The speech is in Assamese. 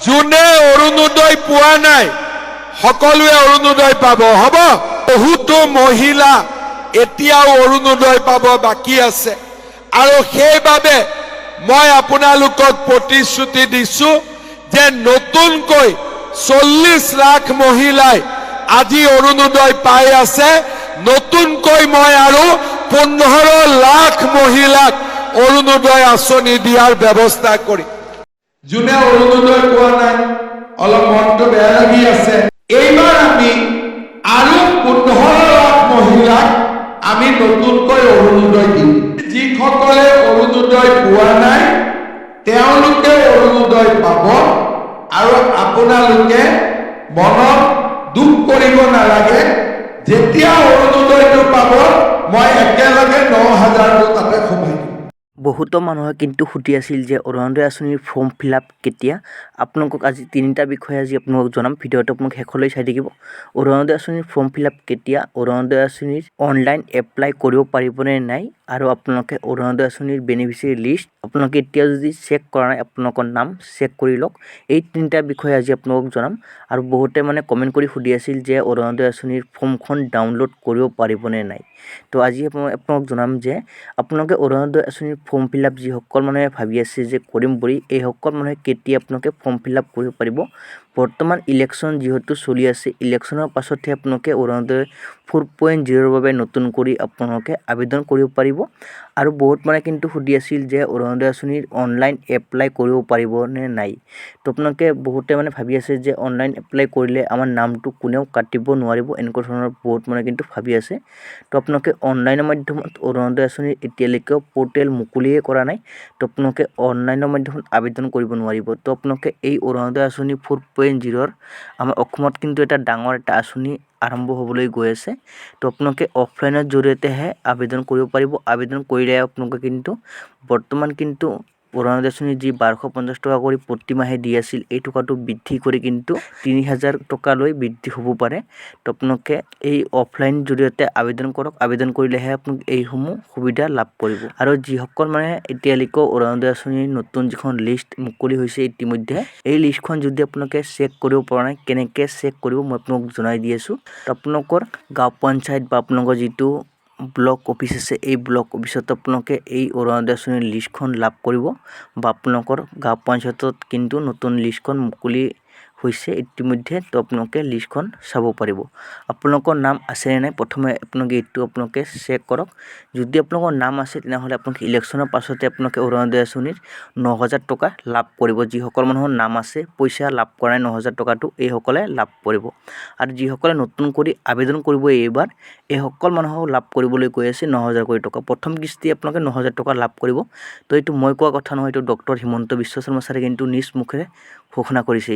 যোনে অৰুণোদয় পোৱা নাই সকলোৱে অৰুণোদয় পাব। হ'ব, বহুতো মহিলা এতিয়াও অৰুণোদয় পাব বাকী আছে, আৰু সেইবাবে মই আপোনালোকক প্ৰতিশ্ৰুতি দিছো যে নতুনকৈ 40 লাখ মহিলাই আজি অৰুণোদয় পাই আছে। নতুনকৈ মই আৰু 15 লাখ মহিলাক অৰুণোদয় আঁচনি দিয়াৰ ব্যৱস্থা কৰিম। যোনে অৰুণোদয় পোৱা নাই অলপ মনটো বেয়া লাগি আছে, এইবাৰ আমি আৰু 15 লাখ মহিলাক আমি নতুনকৈ অৰুণোদয় দিম। যিসকলে অৰুণোদয় পোৱা নাই তেওঁলোকে অৰুণোদয় পাব, আৰু আপোনালোকে মনত দুখ কৰিব নালাগে। যেতিয়া অৰুণোদয়টো পাব মই একেলগে 9,000টো তাতে সোমাই দিম। বহুতো মানুহে কিন্তু সুধি আছিল যে অৰুণোদয় আঁচনিৰ ফৰ্ম ফিল আপ কেতিয়া। আপোনালোকক আজি তিনিটা বিষয়ে আজি আপোনালোকক জনাম। ভিডিঅ'টো আপোনালোক শেষলৈ চাই থাকিব। অৰুণোদয় আঁচনিৰ ফৰ্ম ফিল আপ কেতিয়া, অৰুণোদয় আঁচনিৰ অনলাইন এপ্লাই কৰিব পাৰিবনে নাই, আৰু আপোনালোকে অৰুণোদয় আঁচনিৰ বেনিফিচিয়াৰী লিষ্ট আপোনালোকে এতিয়া যদি চেক কৰা নাই আপোনালোকৰ নাম চেক কৰি লওক। এই তিনিটা বিষয়ে আজি আপোনালোকক জনাম। আৰু বহুতে মানে কমেণ্ট কৰি সুধি আছিল যে অৰুণোদয় আঁচনিৰ ফৰ্মখন ডাউনলোড কৰিব পাৰিবনে নাই। তো আজি আপোনালোকক জনাম যে আপোনালোকে অৰুণোদয় আঁচনিৰ ফৰ্ম ফিল আপ যিসকল মানুহে ভাবি আছে যে কৰিম বুলি, এইসকল মানুহে কেতিয়া আপোনালোকে ফৰ্ম ফিল আপ কৰিব পাৰিব। বৰ্তমান ইলেকশ্যন যিহেতু চলি আছে, ইলেকশ্যনৰ পাছতহে আপোনালোকে অৰুণোদয় 4.0ৰ বাবে নতুন কৰি আপোনালোকে আবেদন কৰিব পাৰিব। আৰু বহুত মানে কিন্তু সুধি আছিল যে অৰুণোদয় আঁচনিৰ অনলাইন এপ্লাই কৰিব পাৰিব নে নাই। তো আপোনালোকে বহুতে মানে ভাবি আছে যে অনলাইন এপ্লাই কৰিলে আমাৰ নামটো কোনেও কাটিব নোৱাৰিব, এনেকুৱা ধৰণৰ বহুত মানে কিন্তু ভাবি আছে। তো আপোনালোকে অনলাইনৰ মাধ্যমত অৰুণোদয় আঁচনিৰ এতিয়ালৈকেও পৰ্টেল মুকলিয়ে কৰা নাই। তো আপোনালোকে অনলাইনৰ মাধ্যমত আবেদন কৰিব নোৱাৰিব। তো আপোনালোকে এই অৰুণোদয় আঁচনি 4.0ৰ আমাৰ অসমত কিন্তু এটা ডাঙৰ এটা আঁচনি আৰম্ভ হ'বলৈ গৈ আছে। তো আপোনালোকে অফলাইনৰ জৰিয়তেহে আবেদন কৰিব পাৰিব। আবেদন কৰিলে আপোনালোকে কিন্তু বৰ্তমান কিন্তু অৰুণোদয় আঁচনি যি 1250 টকা কৰি প্ৰতিমাহে দি আছিল, এই টকাটো বৃদ্ধি কৰি কিন্তু 3000 টকালৈ বৃদ্ধি হ'ব পাৰে। তো আপোনালোকে এই অফলাইন জৰিয়তে আবেদন কৰক। আবেদন কৰিলেহে আপোনালোকে এইসমূহ সুবিধা লাভ কৰিব। আৰু যিসকল মানে এতিয়ালৈকে অৰুণোদয় আঁচনিৰ নতুন যিখন লিষ্ট মুকলি হৈছে ইতিমধ্যে, এই লিষ্টখন যদি আপোনালোকে চেক কৰিব পৰা নাই, কেনেকৈ চেক কৰিব মই আপোনালোকক জনাই দি আছোঁ। তো আপোনালোকৰ গাঁও পঞ্চায়ত বা আপোনালোকৰ যিটো ব্লক অফিচ আছে, এই ব্লক অফিচত আপোনালোকে এই অৰুণোদয় আঁচনিৰ লিষ্টখন লাভ কৰিব, বা আপোনালোকৰ গাঁও পঞ্চায়তত কিন্তু নতুন লিষ্টখন মুকলি হৈছে ইতিমধ্যে। তো আপোনালোকে লিষ্টখন চাব পাৰিব। আপোনালোকৰ নাম আছেনে নাই প্ৰথমে আপোনালোকে এইটো আপোনালোকে চেক কৰক। যদি আপোনালোকৰ নাম আছে তেনেহ'লে আপোনালোকে ইলেকশ্যনৰ পাছতে আপোনালোকে অৰুণোদয় আঁচনিৰ 9,000 টকা লাভ কৰিব। যিসকল মানুহৰ নাম আছে, পইচা লাভ কৰা নাই 9,000 টকাটো, এইসকলে লাভ কৰিব। আৰু যিসকলে নতুন কৰি আবেদন কৰিব এইবাৰ, এইসকল মানুহক লাভ কৰিবলৈ গৈ আছে 9,000 কোটি টকা। প্ৰথম কিস্তি আপোনালোকে 9,000 টকা লাভ কৰিব। তো এইটো মই কোৱা কথা নহয়, এইটো ডক্টৰ হিমন্ত বিশ্ব শৰ্মা ছাৰে কিন্তু নিজ মুখেৰে ঘোষণা কৰিছে।